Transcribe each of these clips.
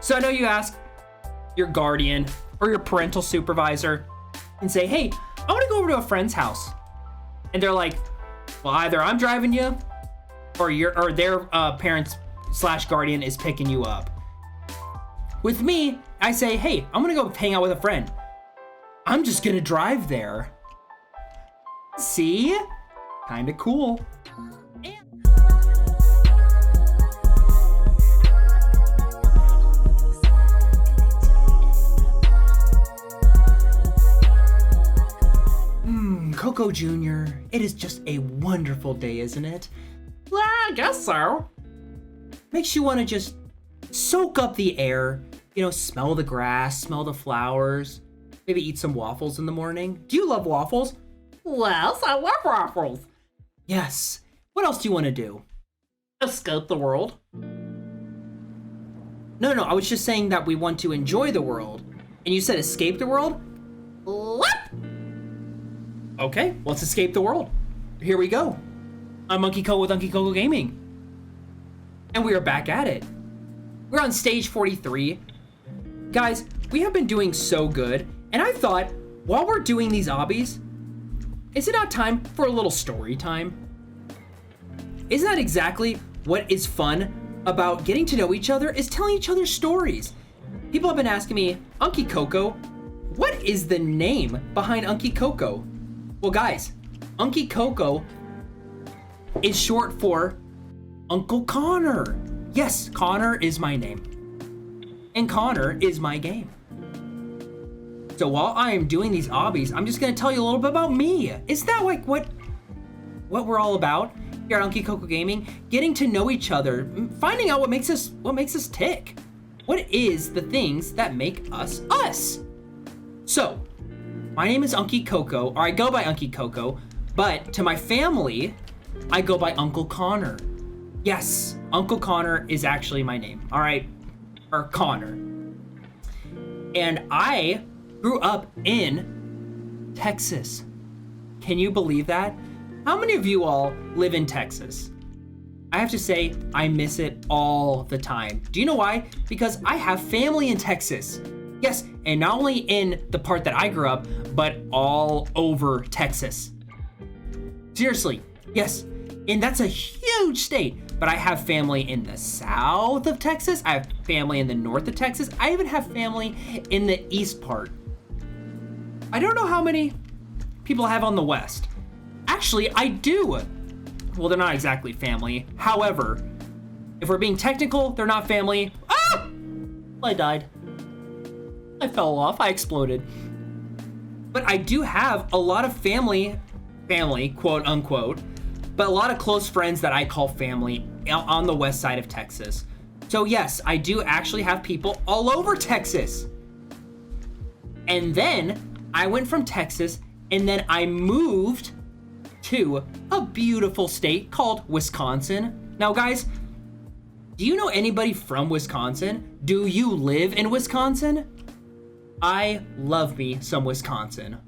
So I know you ask your guardian or your parental supervisor and say, hey, I want to go over to a friend's house. And they're like, well, either I'm driving you or their parents / guardian is picking you up. With me, I say, hey, I'm gonna go hang out with a friend. I'm just gonna drive there. See? Kinda cool. Coco Jr., it is just a wonderful day, isn't it? Well, I guess so. Makes you want to just soak up the air, you know, smell the grass, smell the flowers, maybe eat some waffles in the morning. Do you love waffles? Yes, I love waffles. Yes. What else do you want to do? Escape the world. No, I was just saying that we want to enjoy the world. And you said escape the world? What? Okay, let's escape the world. Here we go. I'm Unky Coco with Unky Coco Gaming. And we are back at it. We're on stage 43. Guys, we have been doing so good. And I thought, while we're doing these obbies, is it not time for a little story time? Isn't that exactly what is fun about getting to know each other, is telling each other stories? People have been asking me, Unky Coco, what is the name behind Unky Coco? Well, guys, Unky Coco is short for Uncle Connor. Yes, Connor is my name. And Connor is my game. So while I am doing these obbies, I'm just gonna tell you a little bit about me. Isn't that like what we're all about here at Unky Coco Gaming? Getting to know each other, finding out what makes us tick. What is the things that make us us? So, my name is Unky Coco, or I go by Unky Coco, but to my family, I go by Uncle Connor. Yes, Uncle Connor is actually my name, all right? Or Connor. And I grew up in Texas. Can you believe that? How many of you all live in Texas? I have to say, I miss it all the time. Do you know why? Because I have family in Texas. Yes, and not only in the part that I grew up, but all over Texas. Seriously, yes, and that's a huge state, but I have family in the south of Texas, I have family in the north of Texas, I even have family in the east part. I don't know how many people I have on the west. Actually, I do. Well, they're not exactly family. However, if we're being technical, they're not family. Ah! I died. I fell off, I exploded. But I do have a lot of family, quote unquote, but a lot of close friends that I call family on the west side of Texas. So yes, I do actually have people all over Texas. And then I went from Texas and then I moved to a beautiful state called Wisconsin. Now guys, do you know anybody from Wisconsin? Do you live in Wisconsin? I love me some Wisconsin.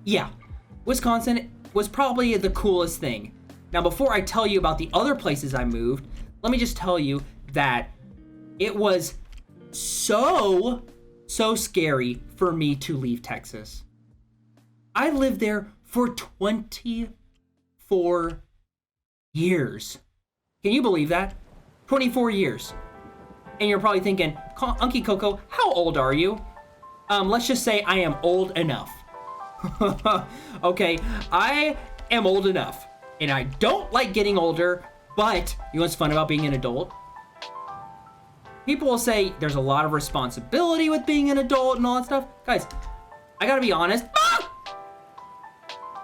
Yeah, Wisconsin was probably the coolest thing. Now, before I tell you about the other places I moved, let me just tell you that it was so scary for me to leave Texas. I lived there for 24 years. Can you believe that? 24 years. And you're probably thinking, Unky Coco, how old are you? Let's just say I am old enough. Okay, I am old enough. And I don't like getting older, but you know what's fun about being an adult? People will say there's a lot of responsibility with being an adult and all that stuff. Guys, I gotta be honest.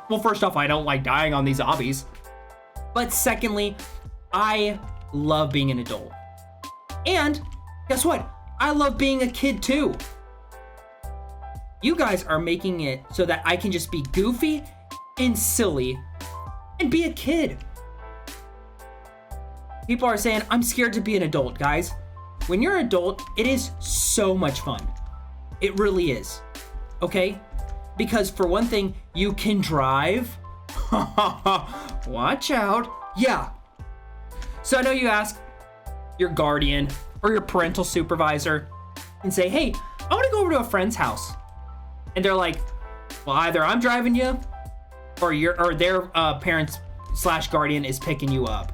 Well, first off, I don't like dying on these obbies. But secondly, I love being an adult. And guess what? I love being a kid too. You guys are making it so that I can just be goofy and silly and be a kid. People are saying, I'm scared to be an adult, guys. When you're an adult, it is so much fun. It really is, okay? Because for one thing, you can drive. Watch out. Yeah. So I know you ask your guardian or your parental supervisor and say, hey, I want to go over to a friend's house. And they're like, well, either I'm driving you or their parents / guardian is picking you up.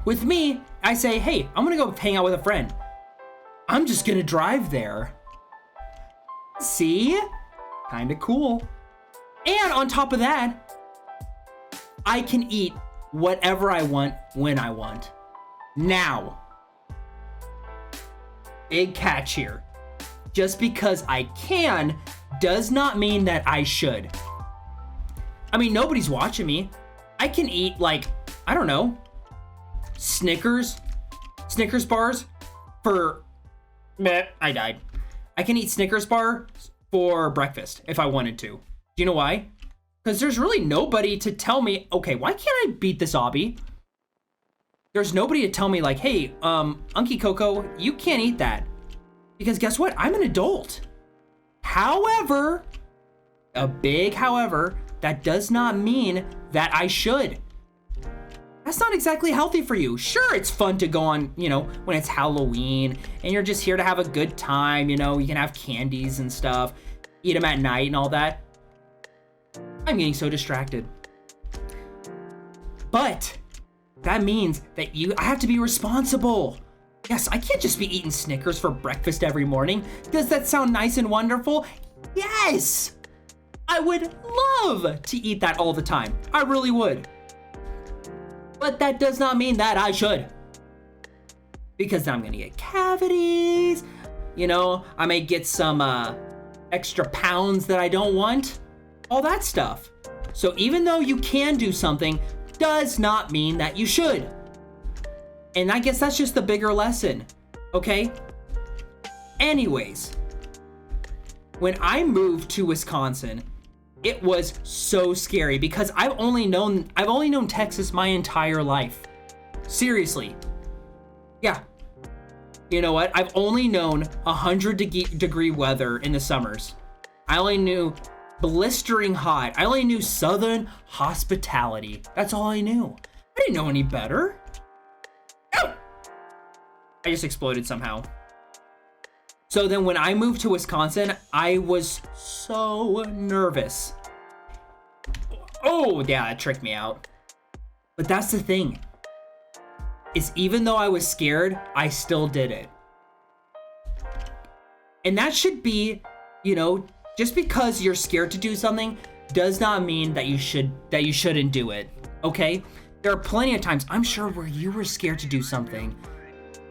With me, I say, hey, I'm gonna go hang out with a friend. I'm just gonna drive there. See? Kinda cool. And on top of that, I can eat whatever I want when I want. Now, big catch here. Just because I can does not mean that I should. I mean, nobody's watching me. I can eat like, I don't know, Snickers bars for, meh, I died. I can eat Snickers bars for breakfast if I wanted to. Do you know why? Because there's really nobody to tell me, okay, why can't I beat this obby? There's nobody to tell me like, hey, Unky Coco, you can't eat that. Because guess what? I'm an adult. However, a big however, that does not mean that I should. That's not exactly healthy for you. Sure, it's fun to go on, you know, when it's Halloween and you're just here to have a good time, you know, you can have candies and stuff, eat them at night and all that. I'm getting so distracted. But that means that I have to be responsible. Yes, I can't just be eating Snickers for breakfast every morning. Does that sound nice and wonderful? Yes! I would love to eat that all the time. I really would. But that does not mean that I should. Because then I'm gonna get cavities. You know, I may get some extra pounds that I don't want. All that stuff. So even though you can do something, does not mean that you should. And I guess that's just the bigger lesson, okay? Anyways, when I moved to Wisconsin, it was so scary because I've only known Texas my entire life. Seriously. Yeah. You know what? I've only known 100-degree weather in the summers. I only knew blistering hot. I only knew southern hospitality. That's all I knew. I didn't know any better. Oh! I just exploded somehow. So then when I moved to Wisconsin, I was so nervous. Oh, yeah, that tricked me out. But that's the thing. Is even though I was scared, I still did it. And that should be, you know, just because you're scared to do something does not mean that you shouldn't do it. Okay? There are plenty of times, I'm sure, where you were scared to do something.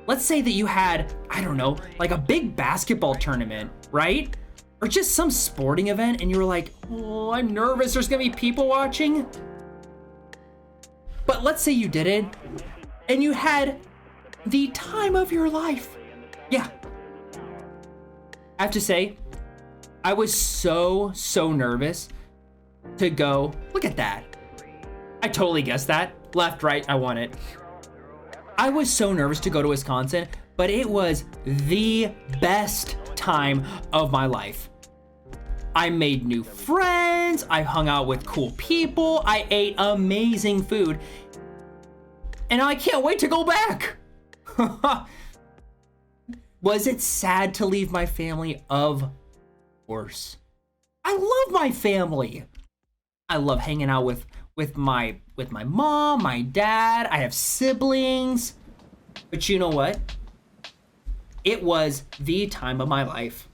Let's say that you had, I don't know, like a big basketball tournament, right? Or just some sporting event and you were like, oh, I'm nervous, there's gonna be people watching. But let's say you did it and you had the time of your life. Yeah. I have to say, I was so nervous to go, look at that. I totally guessed that. Left, right, I want it. I was so nervous to go to Wisconsin, but it was the best time of my life. I made new friends, I hung out with cool people, I ate amazing food, and I can't wait to go back. Was it sad to leave my family? Of course. I love my family. I love hanging out with my mom, my dad. I have siblings. But you know what? It was the time of my life.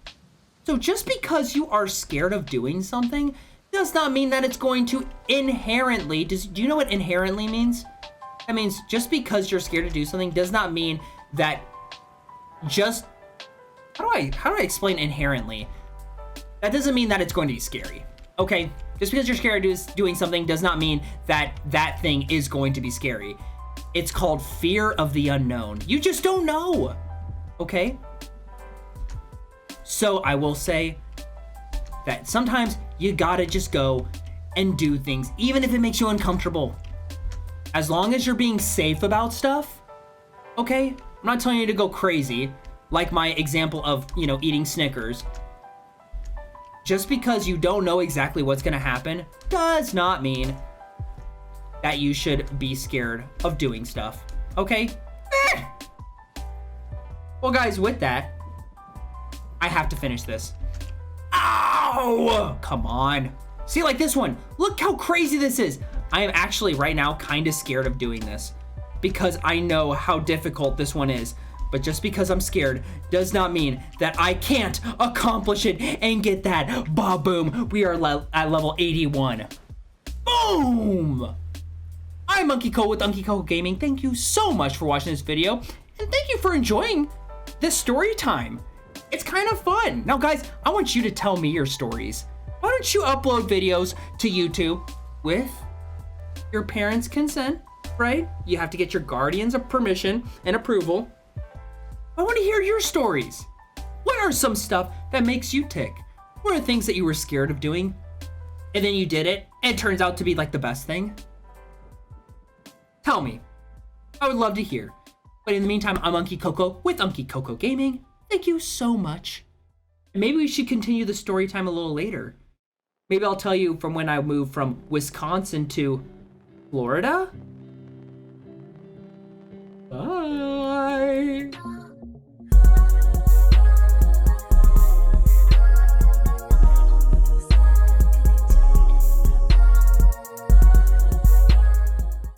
So just because you are scared of doing something does not mean that it's going to inherently, do you know what inherently means? That means just because you're scared to do something does not mean that just, how do I explain inherently? That doesn't mean that it's going to be scary, okay? Just because you're scared of doing something does not mean that that thing is going to be scary. It's called fear of the unknown. You just don't know, okay? So I will say that sometimes you gotta just go and do things, even if it makes you uncomfortable. As long as you're being safe about stuff, okay? I'm not telling you to go crazy, like my example of, you know, eating Snickers. Just because you don't know exactly what's gonna happen does not mean that you should be scared of doing stuff, okay? Well, guys, with that, I have to finish this. Ow! Come on. See, like this one. Look how crazy this is. I am actually right now kind of scared of doing this because I know how difficult this one is. But just because I'm scared does not mean that I can't accomplish it and get that. Ba-boom. We are at level 81. Boom! I'm Unky Co with Unky Co Gaming. Thank you so much for watching this video. And thank you for enjoying this story time. It's kind of fun. Now, guys, I want you to tell me your stories. Why don't you upload videos to YouTube with your parents' consent, right? You have to get your guardians' permission and approval. I want to hear your stories. What are some stuff that makes you tick? What are things that you were scared of doing and then you did it and it turns out to be like the best thing? Tell me. I would love to hear. But in the meantime, I'm Unky Coco with Unky Coco Gaming. Thank you so much. Maybe we should continue the story time a little later. Maybe I'll tell you from when I moved from Wisconsin to Florida. Bye.